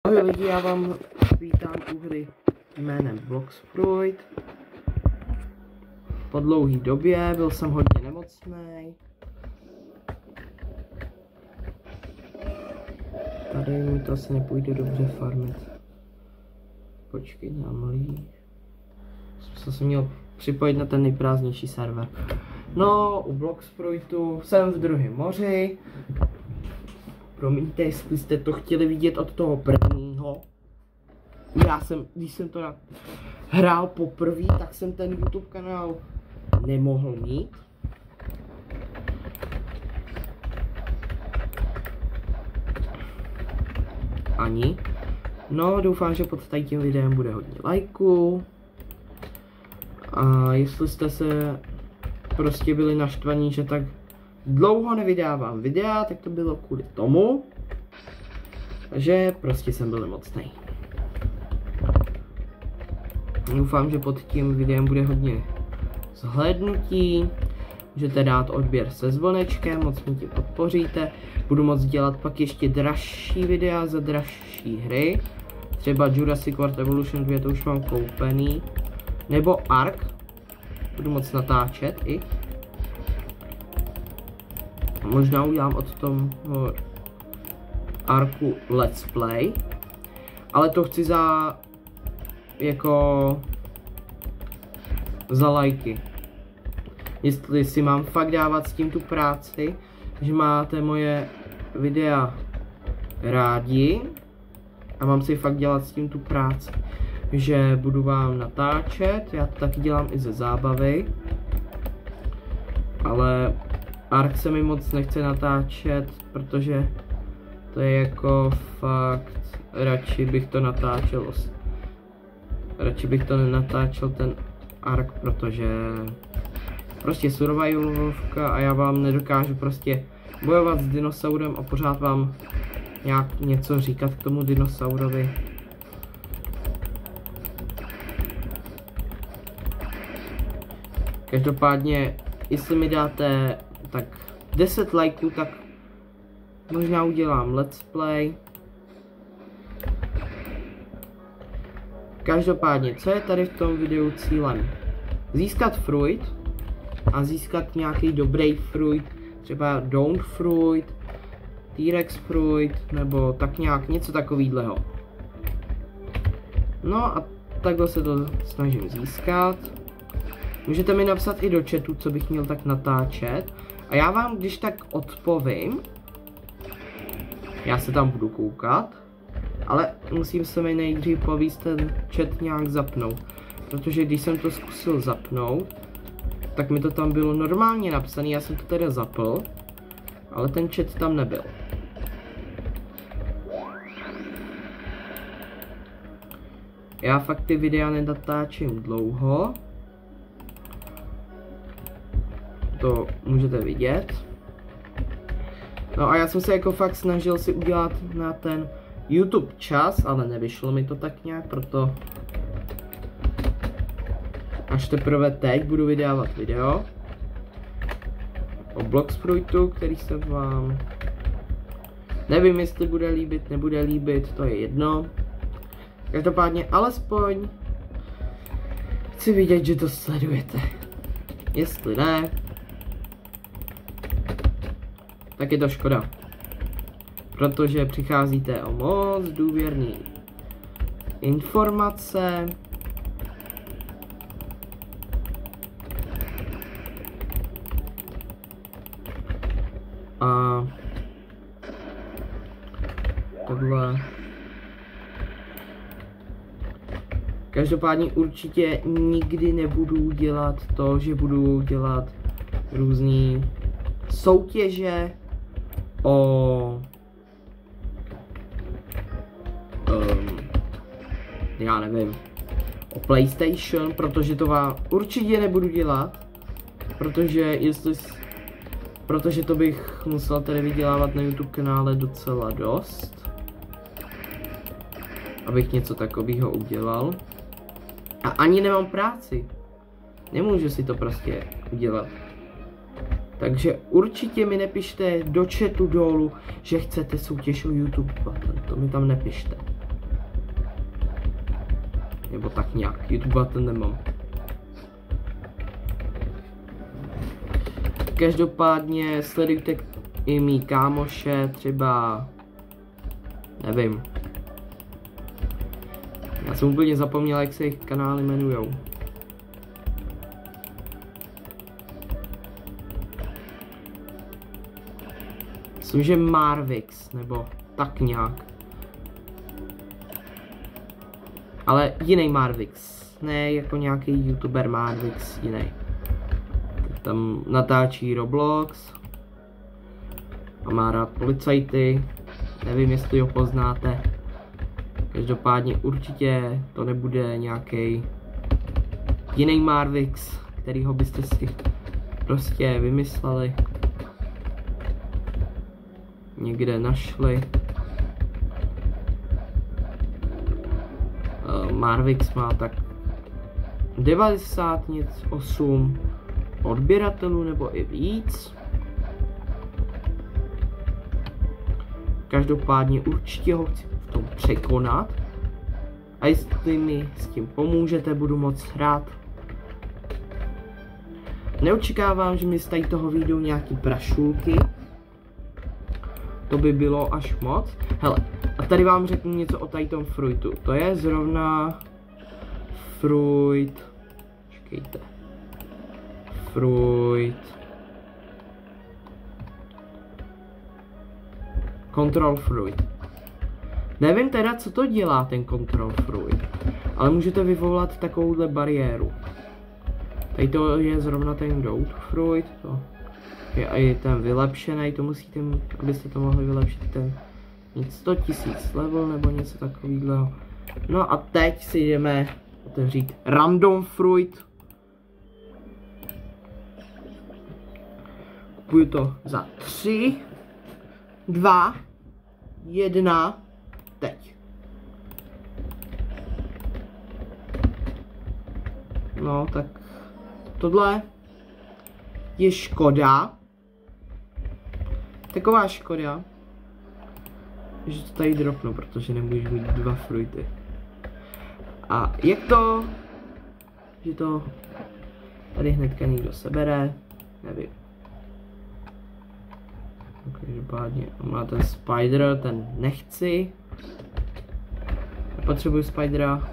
Ahoj lidi, já vám vítám u hry jménem Bloxfruit. Po dlouhé době, byl jsem hodně nemocný. Tady mi to asi nepůjde dobře farmit. Počkej, malý. Jsem se měl připojit na ten nejprázdnější server. No, u Bloxfruitu jsem v druhém moři. Promiňte, jestli jste to chtěli vidět od toho prvního. Když jsem to hrál poprvé, tak jsem ten YouTube kanál nemohl mít. Ani. No, doufám, že pod tím videem bude hodně lajků. A jestli jste se prostě byli naštvaní, že tak dlouho nevydávám videa, tak to bylo kvůli tomu, že prostě jsem byl nemocný. Doufám, že pod tím videem bude hodně zhlédnutí, můžete dát odběr se zvonečkem, moc mě tím podpoříte. Budu moct dělat pak ještě dražší videa za dražší hry, třeba Jurassic World Evolution 2, to už mám koupený, nebo Ark, budu moct natáčet i. Možná udělám od toho Arku let's play, ale to chci za lajky. Jestli si mám fakt dávat s tím tu práci, že máte moje videa rádi a mám si fakt dělat s tím tu práci, že budu vám natáčet, já to taky dělám i ze zábavy, ale Ark se mi moc nechce natáčet, protože to je jako fakt, radši bych to nenatáčel ten Ark, protože prostě survivalovka a já vám nedokážu prostě bojovat s dinosaurem a pořád vám nějak něco říkat k tomu dinosaurovi. Každopádně, jestli mi dáte tak 10 lajků, tak možná udělám let's play. Každopádně, co je tady v tom videu cílem? Získat fruit a získat nějaký dobrý fruit, třeba Dawn fruit, T-Rex fruit, nebo tak nějak něco takovýhleho. No a takhle se to snažím získat. Můžete mi napsat i do chatu, co bych měl tak natáčet. A já vám když tak odpovím. Já se tam budu koukat. Ale musím se mi nejdřív povíst ten chat nějak zapnout. Protože když jsem to zkusil zapnout, tak mi to tam bylo normálně napsané. Já jsem to teda zapl. Ale ten chat tam nebyl. Já fakt ty videa nenatáčím dlouho. To můžete vidět. No a já jsem se jako fakt snažil si udělat na ten YouTube čas, ale nevyšlo mi to tak nějak, proto až teprve teď budu vydávat video o Bloxfruitu, který se vám nevím, jestli bude líbit, nebude líbit, to je jedno. Každopádně alespoň chci vidět, že to sledujete. Jestli ne, tak je to škoda, protože přicházíte o moc důvěrný informace. A tohle. Každopádně určitě nikdy nebudu dělat to, že budu dělat různý soutěže o já nevím, o PlayStation, protože to vám určitě nebudu dělat, protože to bych musel tady vydělávat na YouTube kanále docela dost, abych něco takového udělal. A ani nemám práci. Nemůžu si to prostě udělat. Takže určitě mi nepište do chatu dolů, že chcete soutěž o YouTube button. To mi tam nepište. nebo tak nějak. YouTube ten nemám. Každopádně sledujte i mý kámoše, třeba, nevím. Já jsem úplně zapomněl, jak se jejich kanály jmenujou. Myslím, že Marvix, nebo tak nějak. Ale jiný Marvix, ne jako nějaký youtuber Marvix, jiný. Tam natáčí Roblox a má rád policajty, nevím, jestli ho poznáte. Každopádně určitě to nebude nějaký jiný Marvix, kterýho byste si prostě vymysleli, někde našli. Marvix má tak 98 odběratelů nebo i víc. Každopádně určitě ho chci v tom překonat. A jestli mi s tím pomůžete, budu moc rád. Neočekávám, že mi z tady toho vyjdou nějaký prašulky. To by bylo až moc. Hele, a tady vám řeknu něco o tady tom fruitu. To je zrovna fruit. Počkejte. Fruit. Control fruit. Nevím teda, co to dělá ten control fruit, ale můžete vyvolat takovouhle bariéru. Tady to je zrovna ten goat fruit, to je i ten vylepšený, to musíte mít, abyste to mohli vylepšit, ten mít 100 000 level nebo něco takového. No a teď si jdeme otevřít random fruit. Kupuju to za 3, 2, 1, teď. No tak tohle je škoda. Taková škoda, že to tady dropnu, protože nemůžu mít 2 fruity. A jak to, že to tady hnedka někdo sebere, nevím. Každopádně má ten spider, ten nechci. Nepotřebuji spidera.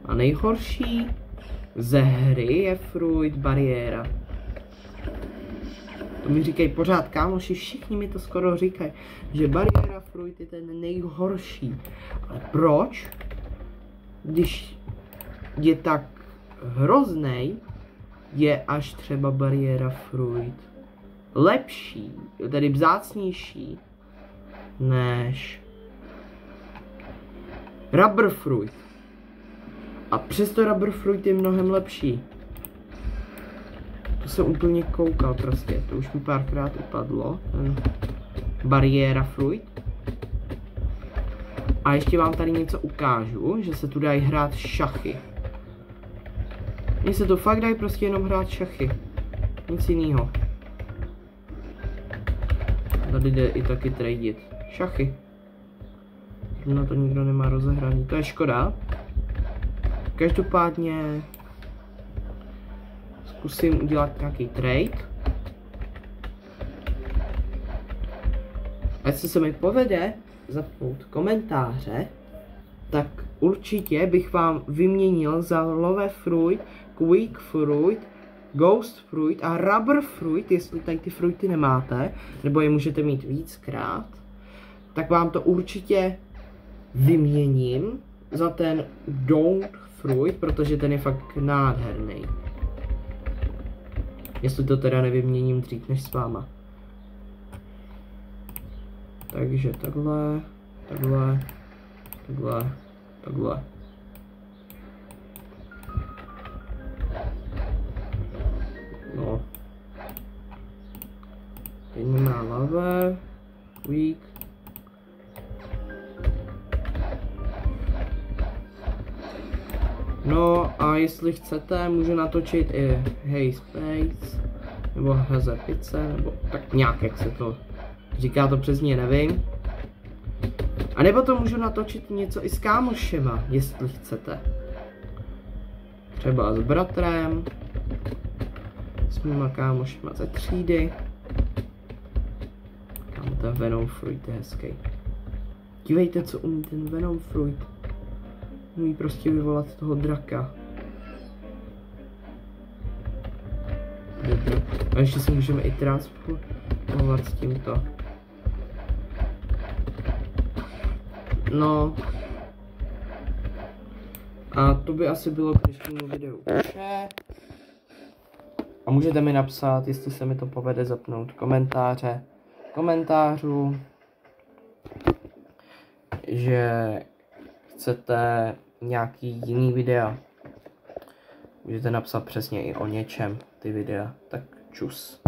A nejhorší ze hry je fruit bariéra. To mi říkají pořád kámoši, všichni mi to skoro říkají, že bariéra fruit je ten nejhorší. Ale proč? Když je tak hroznej, je až třeba bariéra fruit lepší, tedy vzácnější, než rubber fruit. A přesto rubber fruit je mnohem lepší. To jsem úplně koukal prostě, to už mi párkrát upadlo, ten bariéra fruit. A ještě vám tady něco ukážu, že se tu dají hrát šachy. Mně se to fakt dají prostě jenom hrát šachy. Nic jinýho. Tady jde i taky tradit. Šachy. Na to nikdo nemá rozehraný, to je škoda. Každopádně zkusím udělat nějaký trade. A jestli se mi povede zapnout komentáře, tak určitě bych vám vyměnil za love fruit, quick fruit, ghost fruit a rubber fruit, jestli tady ty fruity nemáte, nebo je můžete mít víckrát, tak vám to určitě vyměním za ten don't fruit, protože ten je fakt nádherný. Jestli to teda nevyměním dřív než s váma. Takže takhle, takhle, takhle, takhle. No. Teď má love, weak. No a jestli chcete, můžu natočit i Hey Space, nebo HZ5, nebo tak nějak, jak se to říká, to přesně nevím. A nebo to můžu natočit něco i s kámošema, jestli chcete. Třeba s bratrem, s mýma kámošema ze třídy. Kámo, ten Venom Fruit je hezký. Dívejte, co umí ten Venom Fruit. Umí prostě vyvolat toho draka. A ještě si můžeme i transformovat s tímto. No. A to by asi bylo k dnešnímu videu vše. A můžete mi napsat, jestli se mi to povede zapnout komentářů, že chcete nějaký jiný videa. Můžete napsat přesně i o něčem ty videa. Tak čus.